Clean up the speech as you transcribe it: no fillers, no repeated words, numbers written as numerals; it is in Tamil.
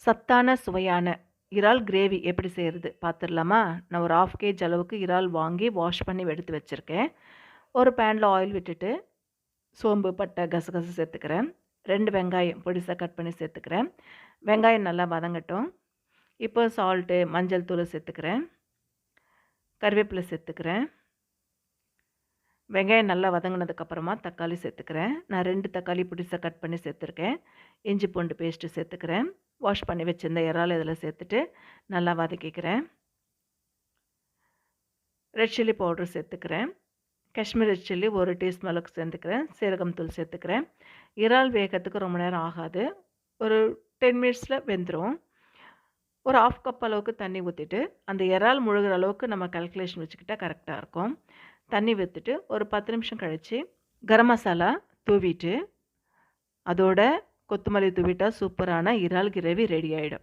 சத்தான, சுவையான இறால் கிரேவி எப்படி செய்றது பார்த்துடலாமா? நான் ஒரு 1/2 கேஜ் அளவுக்கு இறால் வாங்கி வாஷ் பண்ணி எடுத்து வச்சிருக்கேன். ஒரு பேன்ல ஆயில் விட்டுட்டு, சோம்பு, பட்டை, கசகசா சேர்த்துக்கிறேன். 2 வெங்காயம் பொடிசா கட் பண்ணி சேர்த்துக்கிறேன். வெங்காயம் நல்லா வதங்கட்டும். இப்போ சால்ட்டு, மஞ்சள் தூள் சேர்த்துக்கிறேன். கறிவேப்பிலை சேர்த்துக்கிறேன். வெங்காயம் நல்லா வதங்கினதுக்கப்புறமா தக்காளி சேர்த்துக்கிறேன். நான் 2 தக்காளி பொடிசா கட் பண்ணி சேர்த்துருக்கேன். இஞ்சி பூண்டு பேஸ்ட்டு சேர்த்துக்கிறேன். வாஷ் பண்ணி வச்சிருந்த இறால் இதில் சேர்த்துட்டு நல்லா வதக்கிக்கிறேன். ரெட் சில்லி பவுடர் சேர்த்துக்கிறேன். காஷ்மீர் ரெட் சில்லி 1 டீஸ்பூன் அளவுக்கு சேர்த்துக்கிறேன். சீரகம் தூள் சேர்த்துக்கிறேன். இறால் வேகத்துக்கு ரொம்ப நேரம் ஆகாது. ஒரு 10 மினிட்ஸில் வெந்துடும். ஒரு 1/2 கப் அளவுக்கு தண்ணி ஊற்றிட்டு, அந்த இறால் முழுகிற அளவுக்கு நம்ம கால்குலேஷன் வச்சுக்கிட்டா கரெக்டாக இருக்கும். தண்ணி ஊற்றிட்டு ஒரு 10 நிமிஷம் கழித்து கரம் மசாலா தூவிட்டு, அதோட கொத்தமல்லி தூவிட்டா சூப்பரான இறால் கிரேவி ரெடி ஆகிடும்.